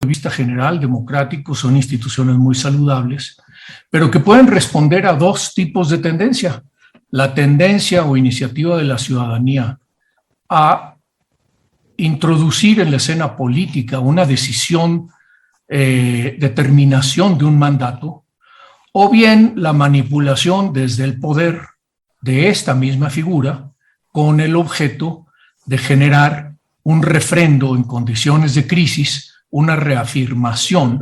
de vista general, democrático, son instituciones muy saludables, pero que pueden responder a dos tipos de tendencia. La tendencia o iniciativa de la ciudadanía a introducir en la escena política una decisión, determinación de un mandato, o bien la manipulación desde el poder de esta misma figura con el objeto de generar un refrendo en condiciones de crisis, una reafirmación.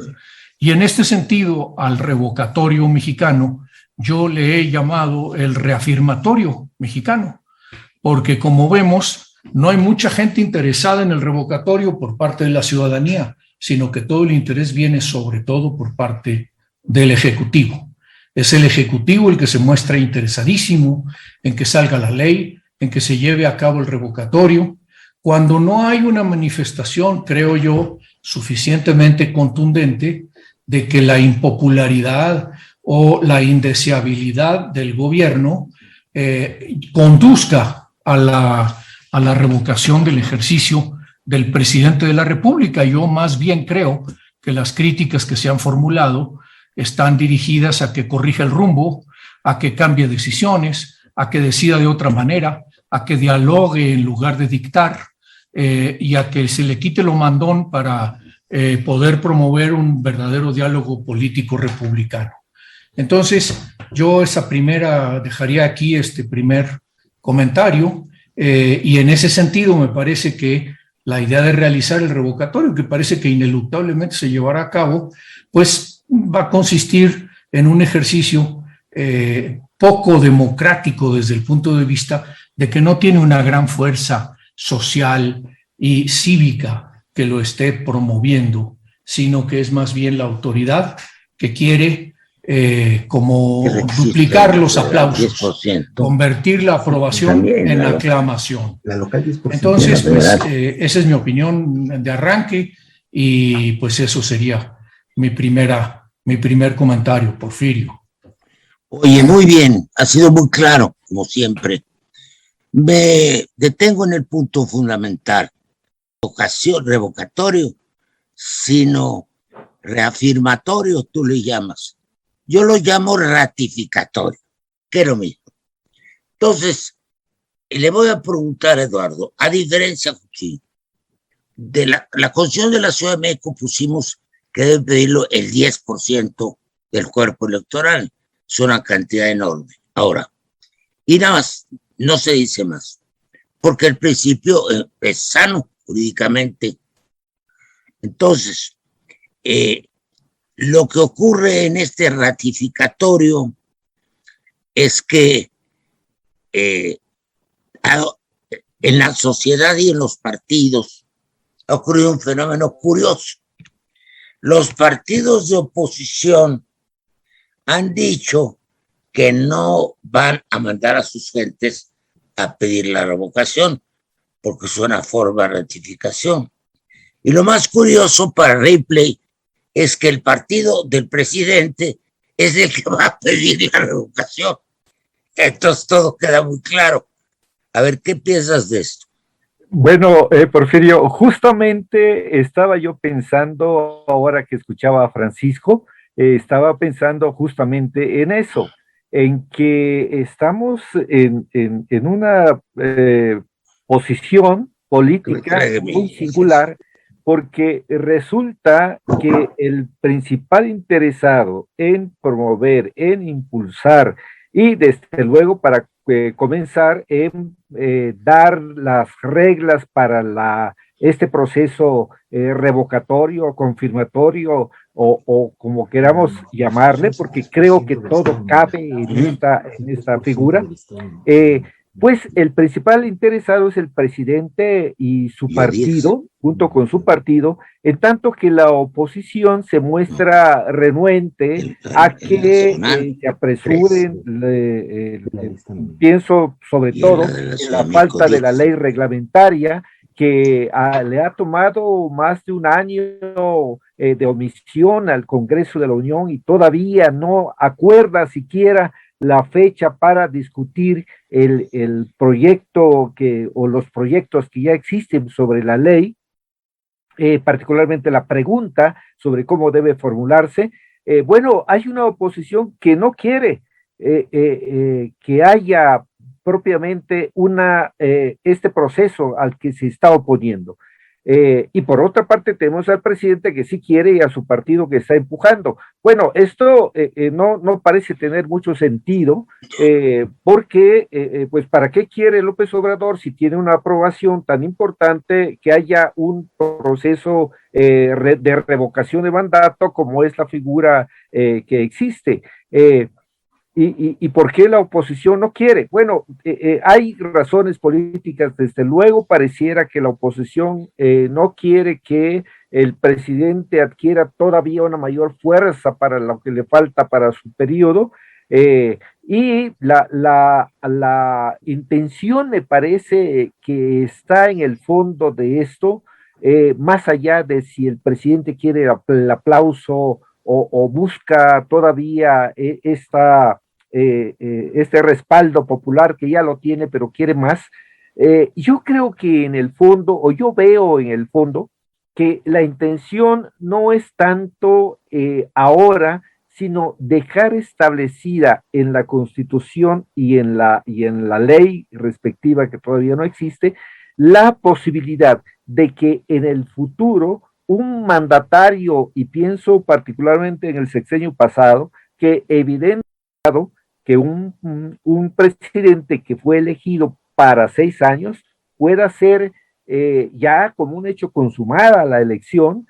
Y en este sentido, al revocatorio mexicano, yo le he llamado el reafirmatorio mexicano, porque como vemos, no hay mucha gente interesada en el revocatorio por parte de la ciudadanía, sino que todo el interés viene sobre todo por parte del Ejecutivo. Es el Ejecutivo el que se muestra interesadísimo en que salga la ley, en que se lleve a cabo el revocatorio, cuando no hay una manifestación, creo yo, suficientemente contundente de que la impopularidad o la indeseabilidad del gobierno conduzca a la revocación del ejercicio del presidente de la República. Yo más bien creo que las críticas que se han formulado están dirigidas a que corrija el rumbo, a que cambie decisiones, a que decida de otra manera, a que dialogue en lugar de dictar, y a que se le quite lo mandón para poder promover un verdadero diálogo político republicano. Entonces, yo dejaría aquí este primer comentario, y en ese sentido me parece que la idea de realizar el revocatorio, que parece que ineluctablemente se llevará a cabo, pues va a consistir en un ejercicio poco democrático desde el punto de vista de que no tiene una gran fuerza social y cívica que lo esté promoviendo, sino que es más bien la autoridad que quiere como duplicar los aplausos, convertir la aprobación también, en aclamación. Entonces, pues, esa es mi opinión de arranque, y pues eso sería mi primer comentario, Porfirio. Oye, muy bien, ha sido muy claro, como siempre. Me detengo en el punto fundamental: revocatorio, sino reafirmatorio, tú le llamas. Yo lo llamo ratificatorio, que es lo mismo. Entonces, le voy a preguntar a Eduardo, a diferencia de la Constitución de la Ciudad de México, pusimos que debe pedirlo el 10% del cuerpo electoral. Es una cantidad enorme. Ahora, y nada más, no se dice más, porque el principio es sano jurídicamente. Entonces, lo que ocurre en este ratificatorio es que en la sociedad y en los partidos ha ocurrido un fenómeno curioso. Los partidos de oposición han dicho que no van a mandar a sus gentes a pedir la revocación, porque es una forma de ratificación. Y lo más curioso para Ripley es que el partido del presidente es el que va a pedir la revocación. Entonces todo queda muy claro. A ver, ¿qué piensas de esto? Bueno, Porfirio, justamente estaba yo pensando, ahora que escuchaba a Francisco, estaba pensando justamente en eso, en que estamos en una posición política muy singular, porque resulta que el principal interesado en promover, en impulsar y desde luego para comenzar en dar las reglas para este proceso revocatorio, confirmatorio o como queramos llamarle, porque creo que todo cabe en esta figura. Pues el principal interesado es el presidente y su partido, junto con su partido, en tanto que la oposición se muestra renuente a que se apresuren, pienso sobre todo en la falta de la ley reglamentaria, que le ha tomado más de un año de omisión al Congreso de la Unión y todavía no acuerda siquiera la fecha para discutir el proyecto o los proyectos que ya existen sobre la ley. particularmente la pregunta sobre cómo debe formularse. Bueno, hay una oposición que no quiere que haya propiamente este proceso al que se está oponiendo. Y por otra parte tenemos al presidente que sí quiere y a su partido que está empujando. Bueno, esto no parece tener mucho sentido, porque pues ¿para qué quiere López Obrador si tiene una aprobación tan importante que haya un proceso de revocación de mandato como es la figura que existe? ¿Y por qué la oposición no quiere? Bueno, hay razones políticas, desde luego pareciera que la oposición no quiere que el presidente adquiera todavía una mayor fuerza para lo que le falta para su periodo, y la intención me parece que está en el fondo de esto, más allá de si el presidente quiere el aplauso o busca todavía este respaldo popular que ya lo tiene, pero quiere más. Yo creo que en el fondo, o yo veo en el fondo, que la intención no es tanto ahora, sino dejar establecida en la Constitución y en la ley respectiva, que todavía no existe, la posibilidad de que en el futuro un mandatario, y pienso particularmente en el sexenio pasado, que evidentemente que un presidente que fue elegido para 6 años pueda ser ya como un hecho consumada la elección,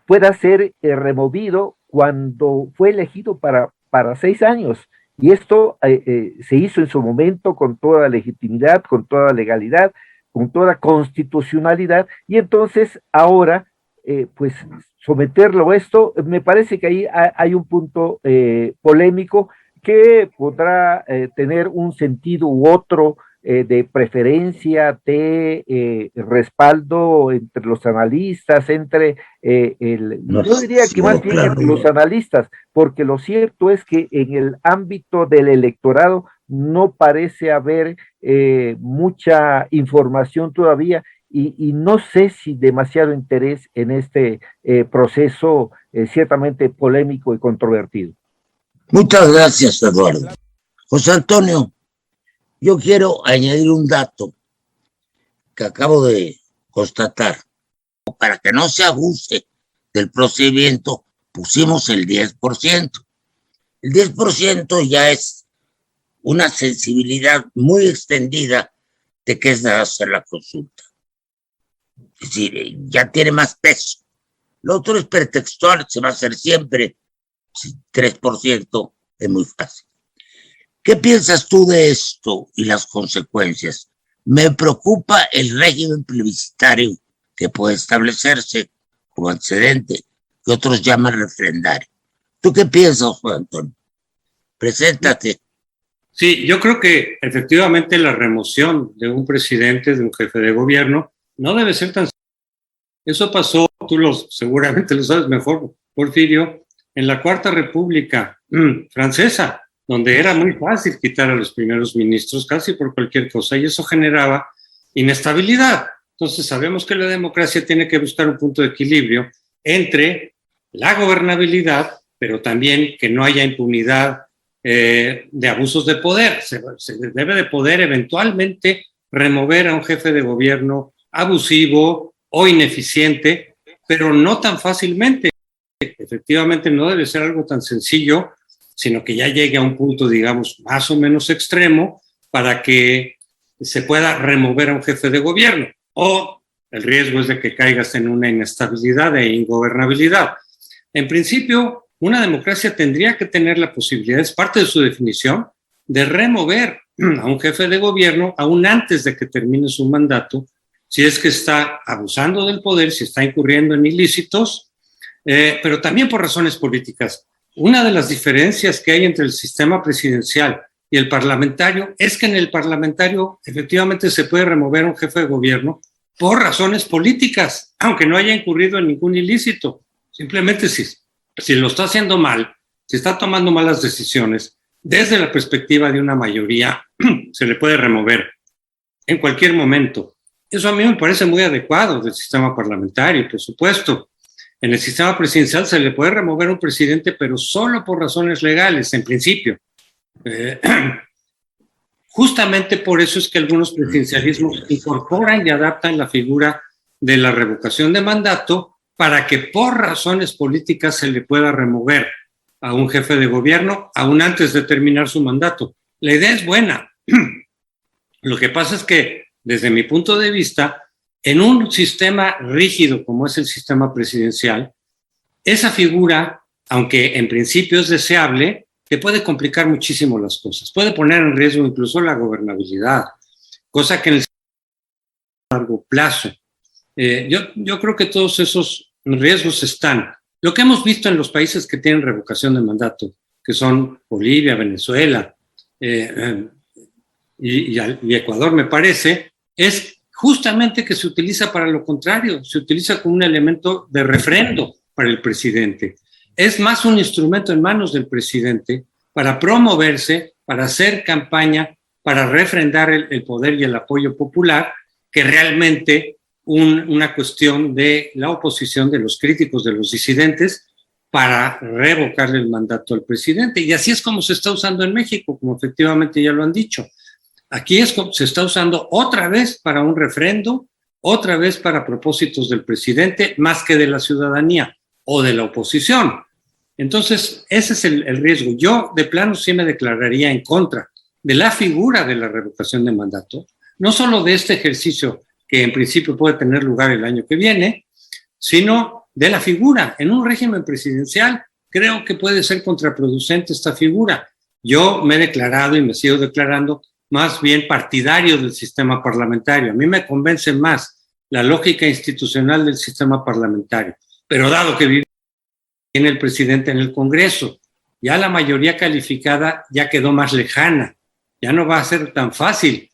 pueda ser removido cuando fue elegido para 6 años. Y esto se hizo en su momento con toda legitimidad, con toda legalidad, con toda constitucionalidad, y entonces ahora, pues someterlo a esto, me parece que ahí hay un punto polémico que podrá tener un sentido u otro de preferencia, de respaldo entre los analistas, yo diría que más bien entre los analistas, porque lo cierto es que en el ámbito del electorado no parece haber mucha información todavía, y no sé si demasiado interés en este proceso ciertamente polémico y controvertido. Muchas gracias, Eduardo. José Antonio, yo quiero añadir un dato que acabo de constatar. Para que no se abuse del procedimiento, pusimos el 10%. El 10% ya es una sensibilidad muy extendida de qué es hacer la consulta. Es decir, ya tiene más peso. Lo otro es pretextual, se va a hacer siempre. 3% es muy fácil. ¿Qué piensas tú de esto y las consecuencias? Me preocupa el régimen plebiscitario que puede establecerse como antecedente, que otros llaman refrendario. ¿Tú qué piensas, Juan Antonio? Preséntate. Sí, yo creo que efectivamente la remoción de un presidente, de un jefe de gobierno, no debe ser tan... Eso pasó, seguramente lo sabes mejor, Porfirio, en la Cuarta República Francesa, donde era muy fácil quitar a los primeros ministros casi por cualquier cosa, y eso generaba inestabilidad. Entonces sabemos que la democracia tiene que buscar un punto de equilibrio entre la gobernabilidad, pero también que no haya impunidad de abusos de poder. Se debe de poder eventualmente remover a un jefe de gobierno abusivo o ineficiente, pero no tan fácilmente. Efectivamente no debe ser algo tan sencillo, sino que ya llegue a un punto, digamos, más o menos extremo para que se pueda remover a un jefe de gobierno. O el riesgo es de que caigas en una inestabilidad e ingobernabilidad. En principio, una democracia tendría que tener la posibilidad, es parte de su definición, de remover a un jefe de gobierno aún antes de que termine su mandato, si es que está abusando del poder, si está incurriendo en ilícitos, pero también por razones políticas. Una de las diferencias que hay entre el sistema presidencial y el parlamentario es que en el parlamentario efectivamente se puede remover a un jefe de gobierno por razones políticas, aunque no haya incurrido en ningún ilícito. Simplemente si lo está haciendo mal, si está tomando malas decisiones, desde la perspectiva de una mayoría, se le puede remover en cualquier momento. Eso a mí me parece muy adecuado del sistema parlamentario, por supuesto. En el sistema presidencial se le puede remover a un presidente, pero solo por razones legales, en principio. Justamente por eso es que algunos presidencialismos incorporan y adaptan la figura de la revocación de mandato para que por razones políticas se le pueda remover a un jefe de gobierno aún antes de terminar su mandato. La idea es buena. Lo que pasa es que, desde mi punto de vista, en un sistema rígido como es el sistema presidencial, esa figura, aunque en principio es deseable, te puede complicar muchísimo las cosas. Puede poner en riesgo incluso la gobernabilidad, cosa que en el largo plazo. Yo creo que todos esos riesgos están. Lo que hemos visto en los países que tienen revocación de mandato, que son Bolivia, Venezuela y Ecuador, me parece, es justamente que se utiliza para lo contrario, se utiliza como un elemento de refrendo para el presidente. Es más un instrumento en manos del presidente para promoverse, para hacer campaña, para refrendar el poder y el apoyo popular, que realmente una cuestión de la oposición, de los críticos, de los disidentes, para revocarle el mandato al presidente. Y así es como se está usando en México, como efectivamente ya lo han dicho. Aquí es como se está usando otra vez para un refrendo, otra vez para propósitos del presidente, más que de la ciudadanía o de la oposición. Entonces, ese es el riesgo. Yo, de plano, sí me declararía en contra de la figura de la revocación de mandato, no solo de este ejercicio que en principio puede tener lugar el año que viene, sino de la figura. En un régimen presidencial creo que puede ser contraproducente esta figura. Yo me he declarado y me sigo declarando más bien partidario del sistema parlamentario. A mí me convence más la lógica institucional del sistema parlamentario. Pero dado que vive el presidente en el Congreso, ya la mayoría calificada ya quedó más lejana. Ya no va a ser tan fácil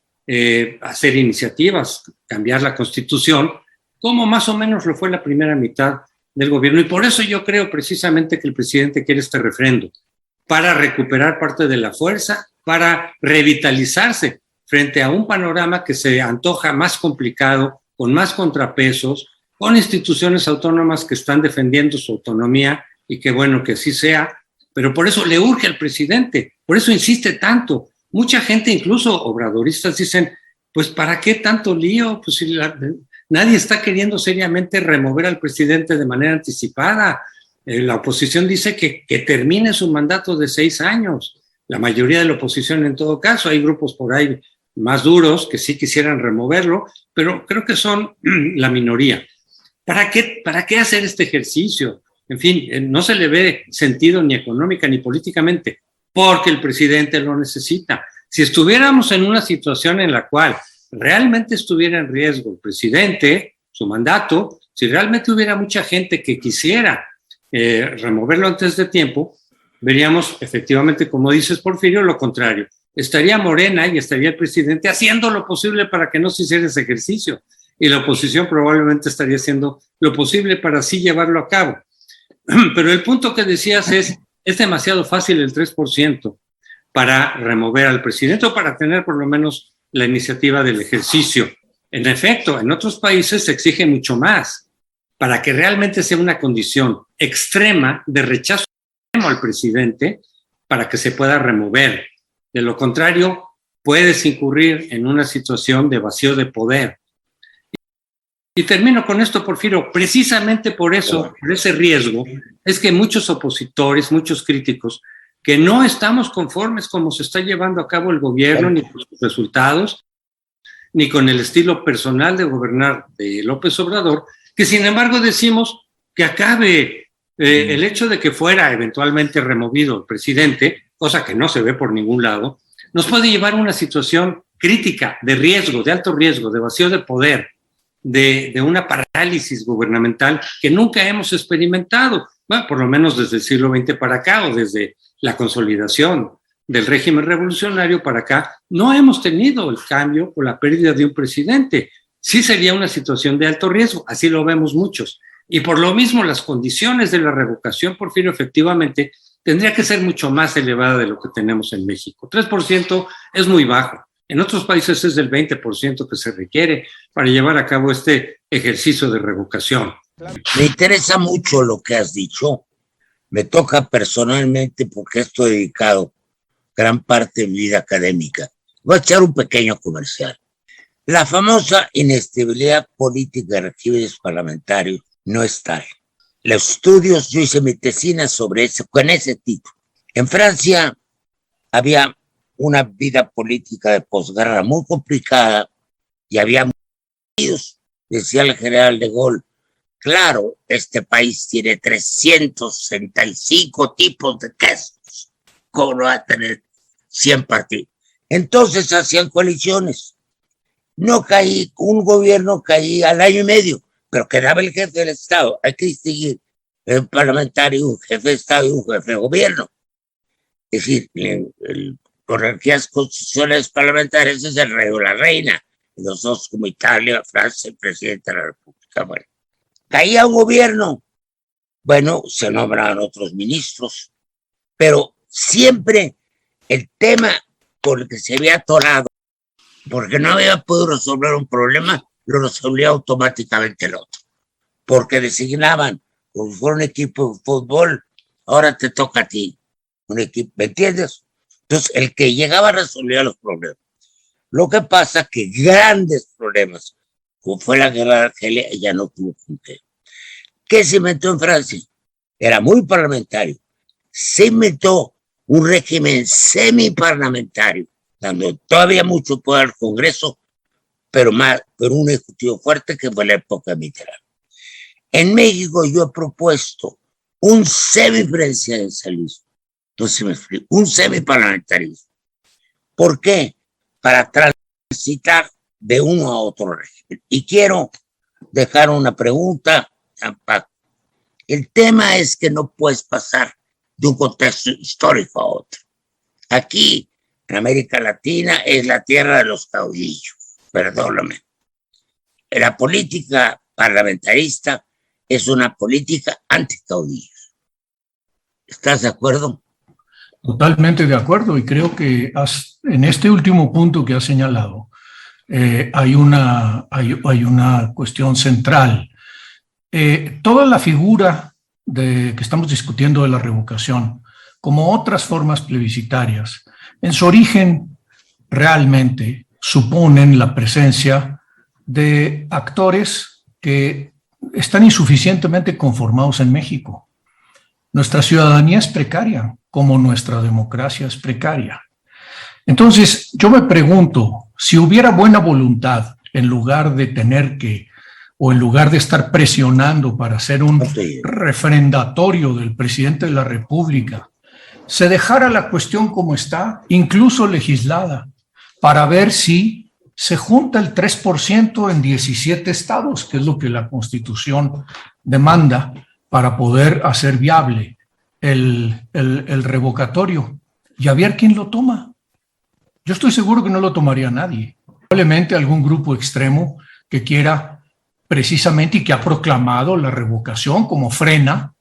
hacer iniciativas, cambiar la Constitución, como más o menos lo fue la primera mitad del gobierno. Y por eso yo creo precisamente que el presidente quiere este refrendo, para recuperar parte de la fuerza, para revitalizarse frente a un panorama que se antoja más complicado, con más contrapesos, con instituciones autónomas que están defendiendo su autonomía y que bueno, que así sea, pero por eso le urge al presidente, por eso insiste tanto. Mucha gente, incluso obradoristas, dicen, pues ¿para qué tanto lío? Pues si nadie está queriendo seriamente remover al presidente de manera anticipada. La oposición dice que termine su mandato de 6 años. La mayoría de la oposición en todo caso, hay grupos por ahí más duros que sí quisieran removerlo, pero creo que son la minoría. ¿Para qué hacer este ejercicio? En fin, no se le ve sentido ni económica ni políticamente, porque el presidente lo necesita. Si estuviéramos en una situación en la cual realmente estuviera en riesgo el presidente, su mandato, si realmente hubiera mucha gente que quisiera removerlo antes de tiempo, veríamos efectivamente, como dices, Porfirio, lo contrario. Estaría Morena y estaría el presidente haciendo lo posible para que no se hiciera ese ejercicio, y la oposición probablemente estaría haciendo lo posible para así llevarlo a cabo. Pero el punto que decías es demasiado fácil el 3% para remover al presidente o para tener por lo menos la iniciativa del ejercicio. En efecto, en otros países se exige mucho más para que realmente sea una condición extrema de rechazo al presidente para que se pueda remover. De lo contrario, puedes incurrir en una situación de vacío de poder. Y termino con esto, Porfirio. Precisamente por eso, por ese riesgo, es que muchos opositores, muchos críticos, que no estamos conformes como se está llevando a cabo el gobierno, ni con sus resultados, ni con el estilo personal de gobernar de López Obrador, que sin embargo decimos que acabe el hecho de que fuera eventualmente removido el presidente, cosa que no se ve por ningún lado, nos puede llevar a una situación crítica, de riesgo, de alto riesgo, de vacío de poder, de una parálisis gubernamental que nunca hemos experimentado, bueno, por lo menos desde el siglo XX para acá o desde la consolidación del régimen revolucionario para acá, no hemos tenido el cambio o la pérdida de un presidente. Sí sería una situación de alto riesgo, así lo vemos muchos. Y por lo mismo las condiciones de la revocación, Porfirio, efectivamente, tendría que ser mucho más elevada de lo que tenemos en México. 3% es muy bajo. En otros países es del 20% que se requiere para llevar a cabo este ejercicio de revocación. Me interesa mucho lo que has dicho. Me toca personalmente porque estoy dedicado gran parte de mi vida académica. Voy a echar un pequeño comercial. La famosa inestabilidad política de regímenes parlamentarios no es tal. Los estudios, yo hice mi tesina sobre eso, con ese título. En Francia había una vida política de posguerra muy complicada y había muchos, decía el general de Gaulle, claro, este país tiene 365 tipos de quesos, ¿cómo no va a tener 100 partidos? Entonces hacían coaliciones. No caí, un gobierno caía al año y medio, pero quedaba el jefe del Estado. Hay que distinguir un parlamentario, un jefe de Estado y un jefe de gobierno. Es decir, monarquías constitucionales parlamentarias es el rey o la reina, los dos como Italia, Francia, el presidente de la República. Bueno, caía un gobierno, bueno, se nombraban otros ministros, pero siempre el tema por el que se había atorado, porque no había podido resolver un problema, lo resolvía automáticamente el otro, porque designaban, como si fuera un equipo de fútbol, ahora te toca a ti, un equipo, ¿me entiendes? Entonces, el que llegaba resolvía los problemas. Lo que pasa que grandes problemas, como fue la guerra de Argelia, ya no tuvo con qué. ¿Qué se inventó en Francia? Era muy parlamentario. Se inventó un régimen semiparlamentario, dando todavía mucho poder al Congreso, pero un ejecutivo fuerte que fue la época de Mitterrand. En México yo he propuesto un semipresidencialismo. Entonces me explico, un semiparlamentarismo. ¿Por qué? Para transitar de uno a otro régimen. Y quiero dejar una pregunta a Paco. El tema es que no puedes pasar de un contexto histórico a otro. Aquí, en América Latina, es la tierra de los caudillos, perdóname. La política parlamentarista es una política anticaudillos. ¿Estás de acuerdo? Totalmente de acuerdo, y creo que en este último punto que has señalado hay una cuestión central. Toda la figura que estamos discutiendo de la revocación, como otras formas plebiscitarias, en su origen realmente suponen la presencia de actores que están insuficientemente conformados en México. Nuestra ciudadanía es precaria, como nuestra democracia es precaria. Entonces, yo me pregunto, si hubiera buena voluntad, en lugar de tener que, o en lugar de estar presionando para hacer un refrendatorio del presidente de la República, se dejara la cuestión como está, incluso legislada, para ver si se junta el 3% en 17 estados, que es lo que la Constitución demanda, para poder hacer viable el revocatorio y a ver quién lo toma. Yo estoy seguro que no lo tomaría nadie. Probablemente algún grupo extremo que quiera precisamente y que ha proclamado la revocación como frena,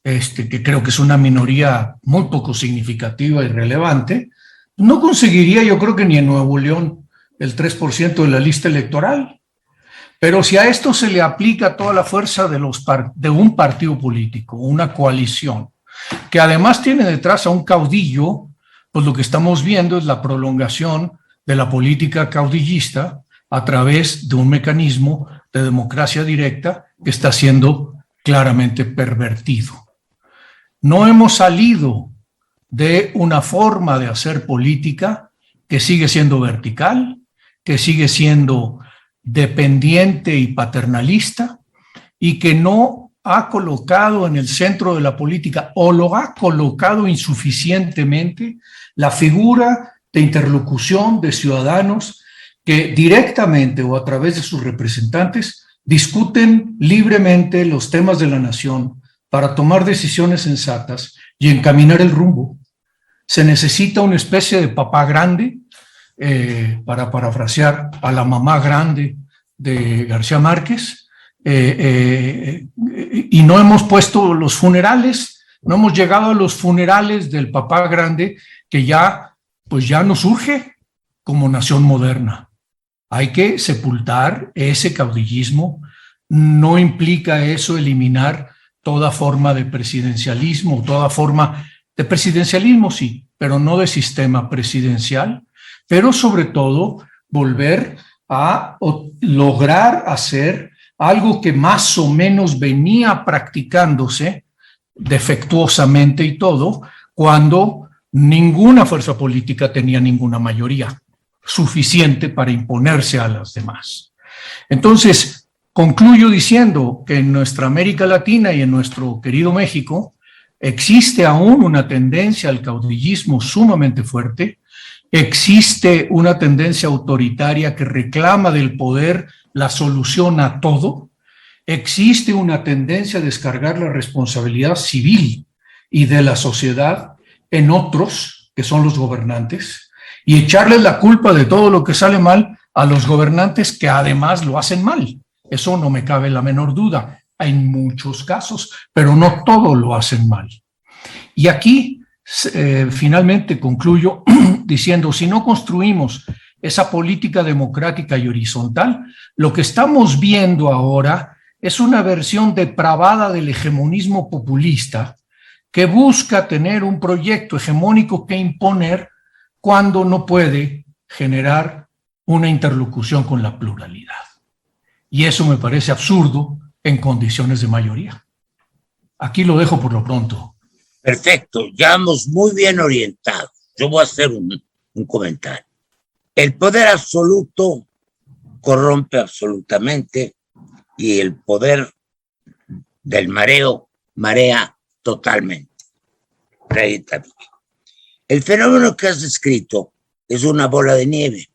que creo que es una minoría muy poco significativa y relevante, no conseguiría, yo creo que ni en Nuevo León, el 3% de la lista electoral. Pero si a esto se le aplica toda la fuerza de un partido político, una coalición, que además tiene detrás a un caudillo, pues lo que estamos viendo es la prolongación de la política caudillista a través de un mecanismo de democracia directa que está siendo claramente pervertido. No hemos salido de una forma de hacer política que sigue siendo vertical, que sigue siendo dependiente y paternalista, y que no ha colocado en el centro de la política, o lo ha colocado insuficientemente, la figura de interlocución de ciudadanos que directamente o a través de sus representantes discuten libremente los temas de la nación para tomar decisiones sensatas y encaminar el rumbo. Se necesita una especie de papá grande, para parafrasear a la mamá grande de García Márquez, y no hemos puesto los funerales, no hemos llegado a los funerales del papá grande que ya nos urge, como nación moderna. Hay que sepultar ese caudillismo. No implica eso eliminar toda forma de presidencialismo, toda forma de presidencialismo, sí, pero no de sistema presidencial, pero sobre todo volver a lograr hacer algo que más o menos venía practicándose defectuosamente y todo, cuando ninguna fuerza política tenía ninguna mayoría suficiente para imponerse a las demás. Entonces, concluyo diciendo que en nuestra América Latina y en nuestro querido México existe aún una tendencia al caudillismo sumamente fuerte, existe una tendencia autoritaria que reclama del poder la solución a todo, existe una tendencia a descargar la responsabilidad civil y de la sociedad en otros, que son los gobernantes, y echarles la culpa de todo lo que sale mal a los gobernantes que además lo hacen mal. Eso no me cabe la menor duda, en muchos casos, pero no todos lo hacen mal. Y aquí finalmente concluyo diciendo, si no construimos esa política democrática y horizontal, lo que estamos viendo ahora es una versión depravada del hegemonismo populista que busca tener un proyecto hegemónico que imponer cuando no puede generar una interlocución con la pluralidad. Y eso me parece absurdo en condiciones de mayoría. Aquí lo dejo por lo pronto. Perfecto, ya vamos muy bien orientados. Yo voy a hacer un comentario. El poder absoluto corrompe absolutamente y el poder del mareo marea totalmente. El fenómeno que has descrito es una bola de nieve,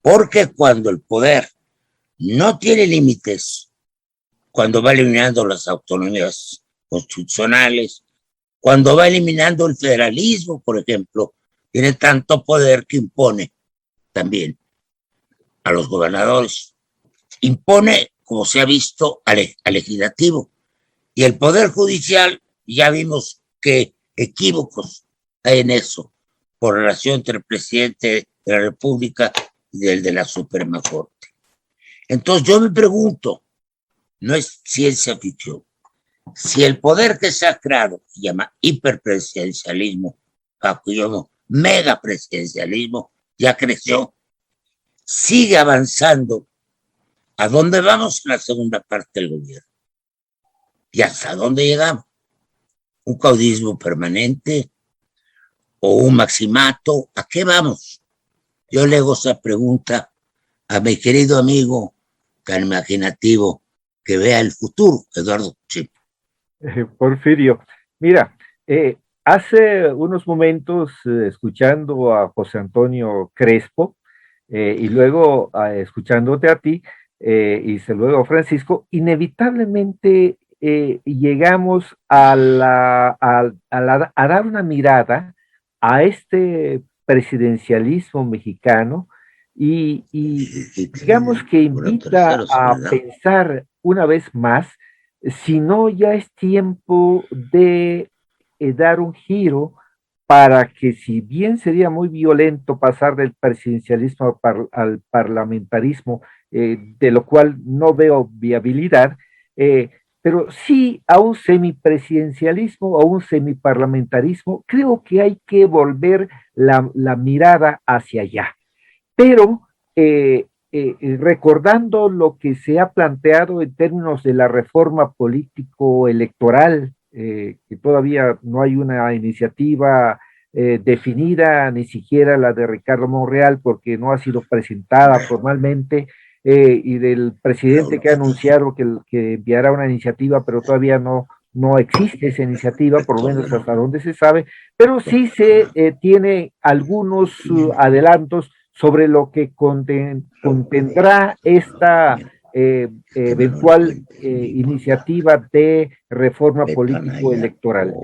porque cuando el poder no tiene límites, cuando va eliminando las autonomías constitucionales, cuando va eliminando el federalismo, por ejemplo, tiene tanto poder que impone también a los gobernadores. Impone, como se ha visto, al legislativo. Y el poder judicial, ya vimos que equívocos hay en eso, por relación entre el presidente de la República y el de la Suprema Corte. Entonces yo me pregunto, no es ciencia ficción, si el poder que se ha creado, se llama hiperpresidencialismo, bajo yo megapresidencialismo, ya creció, sigue avanzando, ¿a dónde vamos en la segunda parte del gobierno? ¿Y hasta dónde llegamos? ¿Un caudillismo permanente o un maximato? ¿A qué vamos? Yo le hago esa pregunta a mi querido amigo tan imaginativo que vea el futuro, Eduardo Chip. Porfirio, mira, hace unos momentos escuchando a José Antonio Crespo y luego escuchándote a ti y luego a Francisco, inevitablemente llegamos a dar una mirada a este presidencialismo mexicano y digamos que invita a pensar una vez más si no ya es tiempo de dar un giro para que, si bien sería muy violento pasar del presidencialismo al parlamentarismo, de lo cual no veo viabilidad, pero sí a un semipresidencialismo, a un semiparlamentarismo, creo que hay que volver la mirada hacia allá. Pero recordando lo que se ha planteado en términos de la reforma político-electoral, que todavía no hay una iniciativa definida, ni siquiera la de Ricardo Monreal, porque no ha sido presentada formalmente, y del presidente que ha anunciado que enviará una iniciativa, pero todavía no existe esa iniciativa, por lo menos hasta donde se sabe, pero sí se tiene algunos adelantos sobre lo que contendrá esta eventual iniciativa de reforma político-electoral.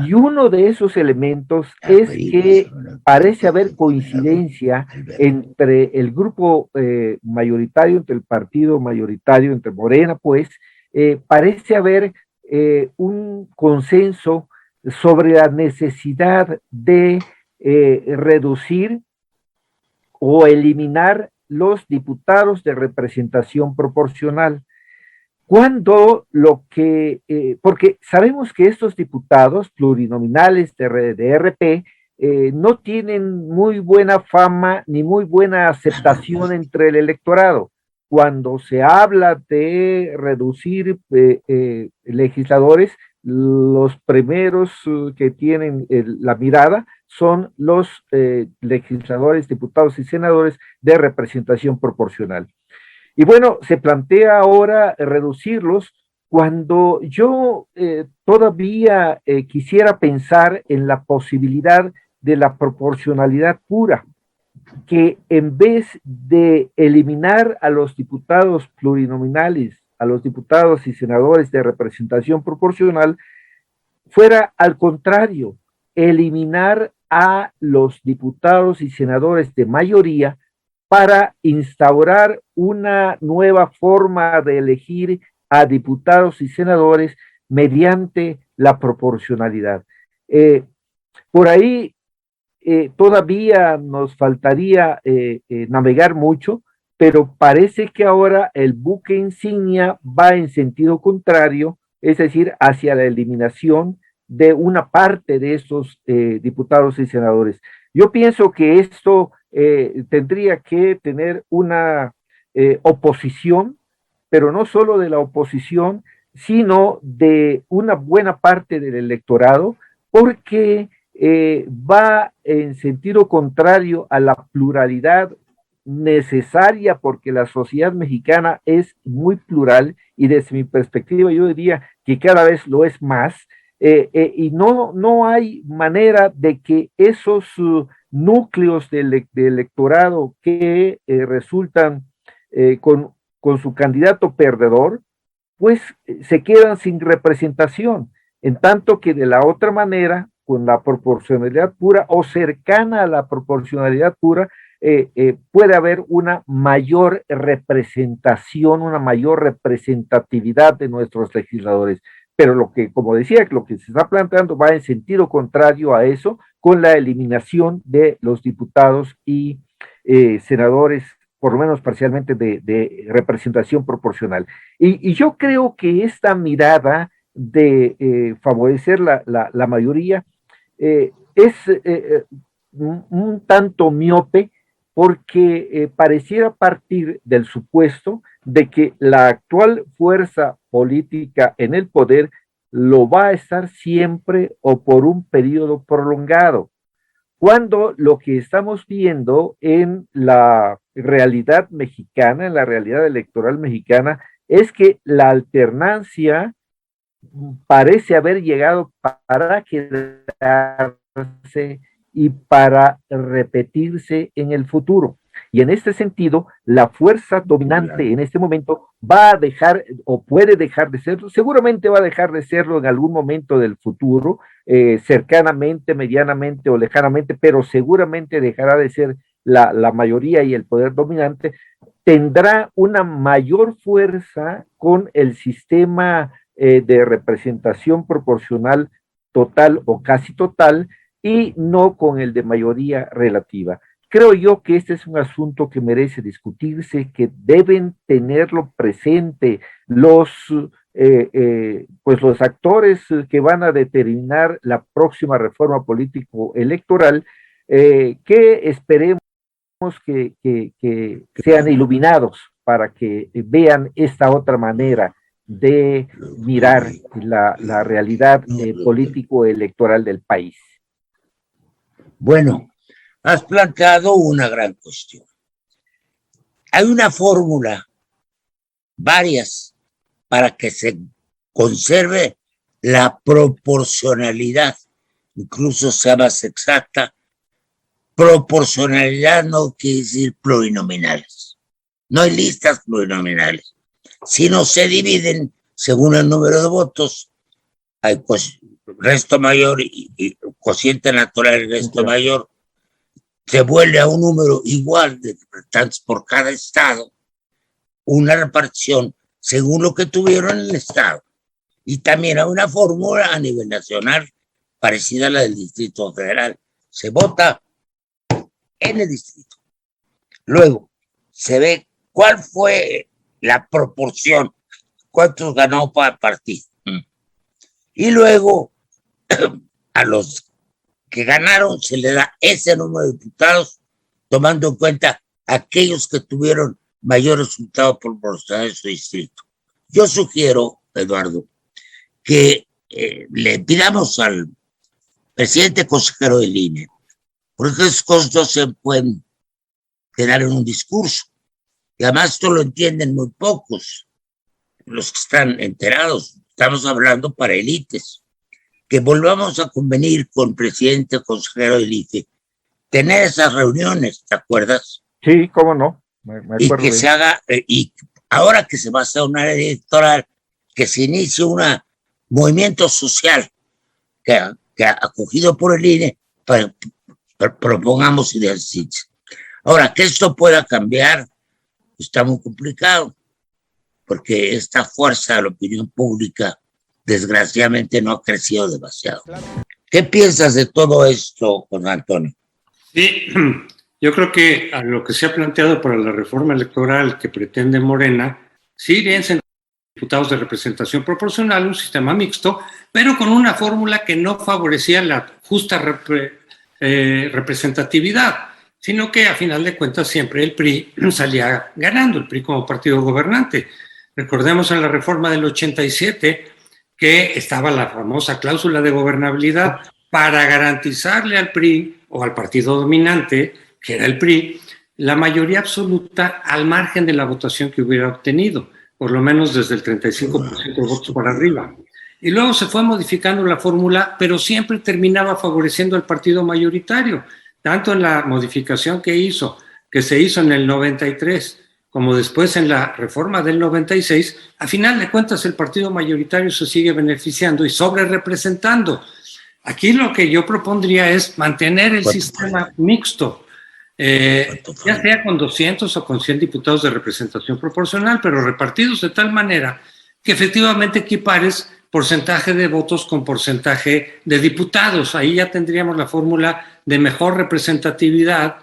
Y uno de esos elementos es que parece haber coincidencia entre el grupo mayoritario, entre el partido mayoritario, entre Morena, pues, parece haber un consenso sobre la necesidad de reducir o eliminar los diputados de representación proporcional. Porque sabemos que estos diputados plurinominales de RP no tienen muy buena fama ni muy buena aceptación entre el electorado. Cuando se habla de reducir legisladores, los primeros que tienen la mirada son los legisladores, diputados y senadores de representación proporcional. Y bueno, se plantea ahora reducirlos cuando yo todavía quisiera pensar en la posibilidad de la proporcionalidad pura, que en vez de eliminar a los diputados plurinominales, a los diputados y senadores de representación proporcional, fuera al contrario, eliminar a los diputados y senadores de mayoría para instaurar una nueva forma de elegir a diputados y senadores mediante la proporcionalidad. Por ahí todavía nos faltaría navegar mucho, pero parece que ahora el buque insignia va en sentido contrario, es decir, hacia la eliminación de una parte de esos diputados y senadores. Yo pienso que esto tendría que tener una oposición, pero no solo de la oposición, sino de una buena parte del electorado, porque va en sentido contrario a la pluralidad necesaria, porque la sociedad mexicana es muy plural y desde mi perspectiva yo diría que cada vez lo es más, y no hay manera de que esos núcleos de electorado que resultan con su candidato perdedor, pues se quedan sin representación, en tanto que de la otra manera, con la proporcionalidad pura o cercana a la proporcionalidad pura, puede haber una mayor representación, una mayor representatividad de nuestros legisladores. Pero lo que, como decía, lo que se está planteando va en sentido contrario a eso, con la eliminación de los diputados y senadores, por lo menos parcialmente, de representación proporcional. Y yo creo que esta mirada de favorecer la mayoría es un tanto miope, porque pareciera partir del supuesto de que la actual fuerza política en el poder lo va a estar siempre o por un periodo prolongado, cuando lo que estamos viendo en la realidad mexicana, en la realidad electoral mexicana, es que la alternancia parece haber llegado para quedarse y para repetirse en el futuro. Y en este sentido, la fuerza dominante en este momento va a dejar, o puede dejar de serlo, seguramente va a dejar de serlo en algún momento del futuro, cercanamente, medianamente o lejanamente, pero seguramente dejará de ser la mayoría y el poder dominante, tendrá una mayor fuerza con el sistema de representación proporcional total o casi total, y no con el de mayoría relativa. Creo yo que este es un asunto que merece discutirse, que deben tenerlo presente pues los actores que van a determinar la próxima reforma político-electoral, que esperemos que sean iluminados para que vean esta otra manera de mirar la realidad político-electoral del país. Bueno, has planteado una gran cuestión. Hay una fórmula, varias, para que se conserve la proporcionalidad, incluso sea más exacta. Proporcionalidad no quiere decir plurinominales. No hay listas plurinominales. Si no se dividen según el número de votos, hay pues resto mayor y cociente natural y resto mayor, se vuelve a un número igual de representantes por cada estado, una repartición según lo que tuvieron en el estado. Y también hay una fórmula a nivel nacional parecida a la del Distrito Federal. Se vota en el distrito. Luego, se ve cuál fue la proporción, cuántos ganó para partido. Y luego, a los que ganaron se le da ese número de diputados, tomando en cuenta aquellos que tuvieron mayor resultado proporcional en su distrito. Yo sugiero, Eduardo, que le pidamos al presidente consejero del INE, porque esas cosas no se pueden quedar en un discurso. Y además esto lo entienden muy pocos, los que están enterados. Estamos hablando para élites. Que volvamos a convenir con el presidente consejero del IFE, tener esas reuniones, ¿te acuerdas? Sí, cómo no. Me y acuerdo que se haga, y ahora que se va a hacer una ley electoral, que se inicie un movimiento social que acogido por el INE, para propongamos ideas. Ahora, que esto pueda cambiar, está muy complicado, porque esta fuerza de la opinión pública, desgraciadamente, no ha crecido demasiado. ¿Qué piensas de todo esto, Juan Antonio? Sí, yo creo que a lo que se ha planteado para la reforma electoral que pretende Morena, sí, bien, diputados de representación proporcional, un sistema mixto, pero con una fórmula que no favorecía la justa representatividad, sino que a final de cuentas siempre el PRI salía ganando, el PRI como partido gobernante. Recordemos en la reforma del 87 que estaba la famosa cláusula de gobernabilidad para garantizarle al PRI o al partido dominante, que era el PRI, la mayoría absoluta al margen de la votación que hubiera obtenido, por lo menos desde el 35% de votos para arriba. Y luego se fue modificando la fórmula, pero siempre terminaba favoreciendo al partido mayoritario, tanto en la modificación que se hizo en el 93, como después en la reforma del 96, a final de cuentas el partido mayoritario se sigue beneficiando y sobre representando. Aquí lo que yo propondría es mantener el sistema mixto, ya sea con 200 o con 100 diputados de representación proporcional, pero repartidos de tal manera que efectivamente equipares porcentaje de votos con porcentaje de diputados. Ahí ya tendríamos la fórmula de mejor representatividad,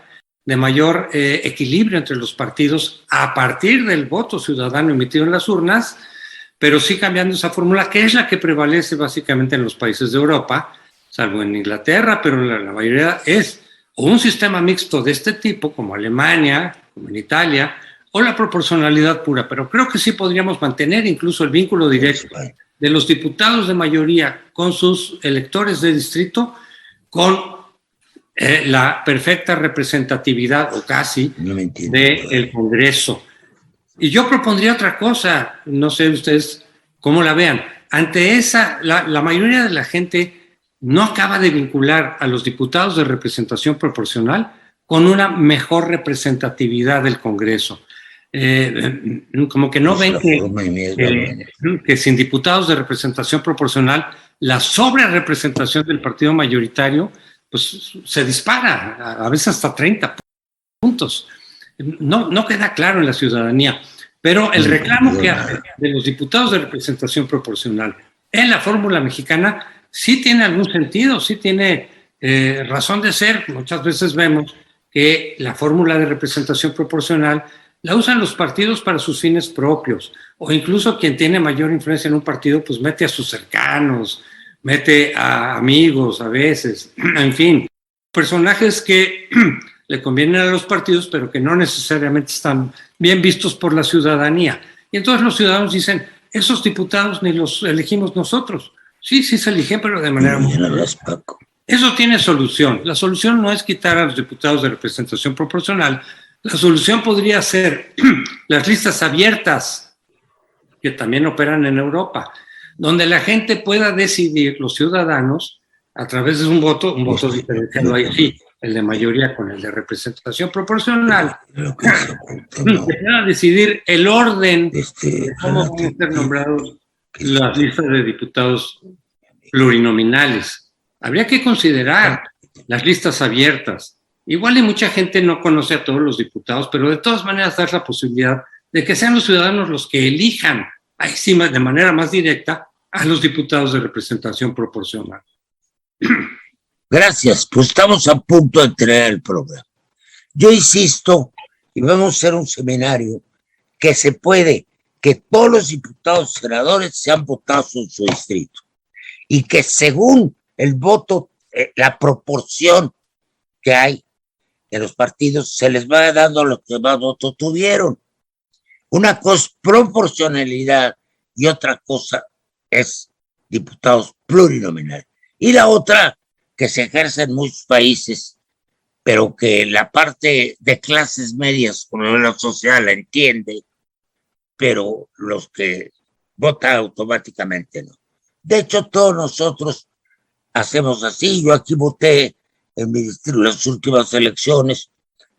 de mayor equilibrio entre los partidos a partir del voto ciudadano emitido en las urnas, pero sí cambiando esa fórmula, que es la que prevalece básicamente en los países de Europa, salvo en Inglaterra, pero la mayoría es o un sistema mixto de este tipo, como Alemania, como en Italia, o la proporcionalidad pura, pero creo que sí podríamos mantener incluso el vínculo directo de los diputados de mayoría con sus electores de distrito, con la perfecta representatividad, o casi, del Congreso. Y yo propondría otra cosa, no sé ustedes cómo la vean. Ante esa, la mayoría de la gente no acaba de vincular a los diputados de representación proporcional con una mejor representatividad del Congreso. Como que no ven que sin diputados de representación proporcional, la sobrerepresentación del partido mayoritario pues se dispara, a veces hasta 30 puntos. No queda claro en la ciudadanía, pero el reclamo que hace de los diputados de representación proporcional en la fórmula mexicana sí tiene algún sentido, sí tiene razón de ser. Muchas veces vemos que la fórmula de representación proporcional la usan los partidos para sus fines propios, o incluso quien tiene mayor influencia en un partido, pues mete a sus cercanos, mete a amigos a veces, en fin, personajes que le convienen a los partidos, pero que no necesariamente están bien vistos por la ciudadanía. Y entonces los ciudadanos dicen, esos diputados ni los elegimos nosotros. Sí, sí se eligen, pero de manera muy... Eso tiene solución. La solución no es quitar a los diputados de representación proporcional. La solución podría ser las listas abiertas, que también operan en Europa, donde la gente pueda decidir, los ciudadanos, a través de un voto diferenciado ahí sí, el de mayoría con el de representación proporcional, que puedan decidir el orden de cómo van a ser nombrados las listas de diputados plurinominales. Habría que considerar las listas abiertas. Igual y mucha gente no conoce a todos los diputados, pero de todas maneras dar la posibilidad de que sean los ciudadanos los que elijan, ahí sí, de manera más directa, a los diputados de representación proporcional. Gracias, pues estamos a punto de entregar el programa. Yo insisto y vamos a hacer un seminario que se puede, que todos los diputados y senadores sean votados en su distrito y que según el voto, la proporción que hay en los partidos, se les va dando lo que más votos tuvieron. Una cosa es proporcionalidad y otra cosa es diputados plurinominales. Y la otra, que se ejerce en muchos países, pero que la parte de clases medias con la sociedad la entiende, pero los que votan automáticamente no. De hecho, todos nosotros hacemos así. Yo aquí voté en mi distrito las últimas elecciones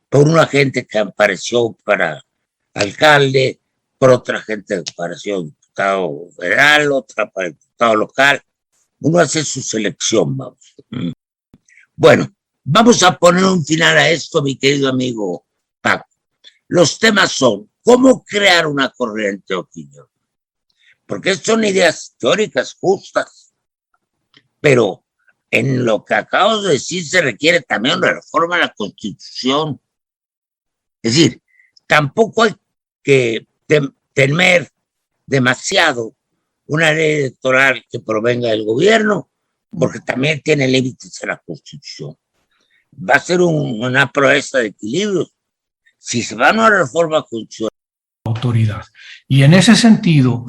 por una gente que apareció para alcalde, por otra gente que apareció diputado federal, otra para diputado local. Uno hace su selección, vamos. Bueno, vamos a poner un final a esto, mi querido amigo Paco. Los temas son cómo crear una corriente de opinión, porque son ideas teóricas justas, pero en lo que acabo de decir se requiere también una reforma de la Constitución. Es decir, tampoco hay que temer demasiado una ley electoral que provenga del gobierno, porque también tiene límites en la Constitución. Va a ser una proeza de equilibrios. Si se va a una reforma constitucional. Autoridad. Y en ese sentido,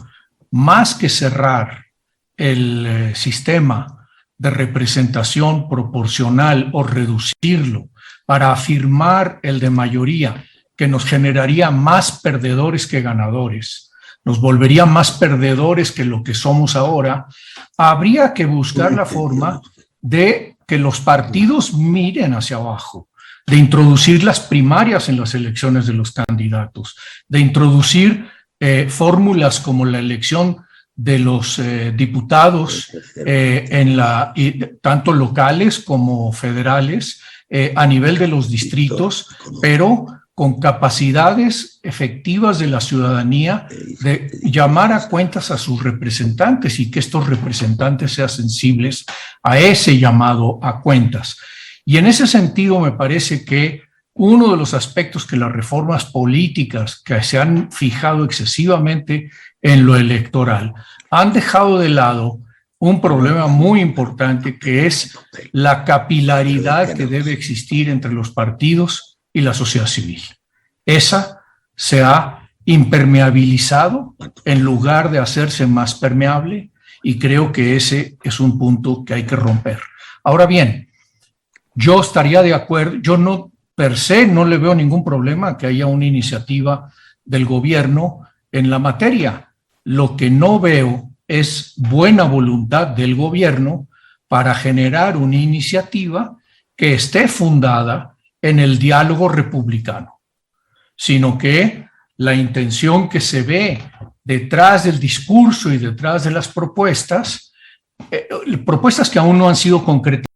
más que cerrar el sistema de representación proporcional o reducirlo para afirmar el de mayoría, que nos generaría más perdedores que ganadores, nos volvería más perdedores que lo que somos ahora, habría que buscar la forma de que los partidos miren hacia abajo, de introducir las primarias en las elecciones de los candidatos, de introducir fórmulas como la elección de los diputados tanto locales como federales a nivel de los distritos, pero con capacidades efectivas de la ciudadanía de llamar a cuentas a sus representantes y que estos representantes sean sensibles a ese llamado a cuentas. Y en ese sentido me parece que uno de los aspectos que las reformas políticas que se han fijado excesivamente en lo electoral han dejado de lado un problema muy importante, que es la capilaridad que debe existir entre los partidos y la sociedad civil. Esa se ha impermeabilizado en lugar de hacerse más permeable, y creo que ese es un punto que hay que romper. Ahora bien, yo estaría de acuerdo, yo no per se no le veo ningún problema que haya una iniciativa del gobierno en la materia. Lo que no veo es buena voluntad del gobierno para generar una iniciativa que esté fundada en el diálogo republicano, sino que la intención que se ve detrás del discurso y detrás de las propuestas que aún no han sido concretadas,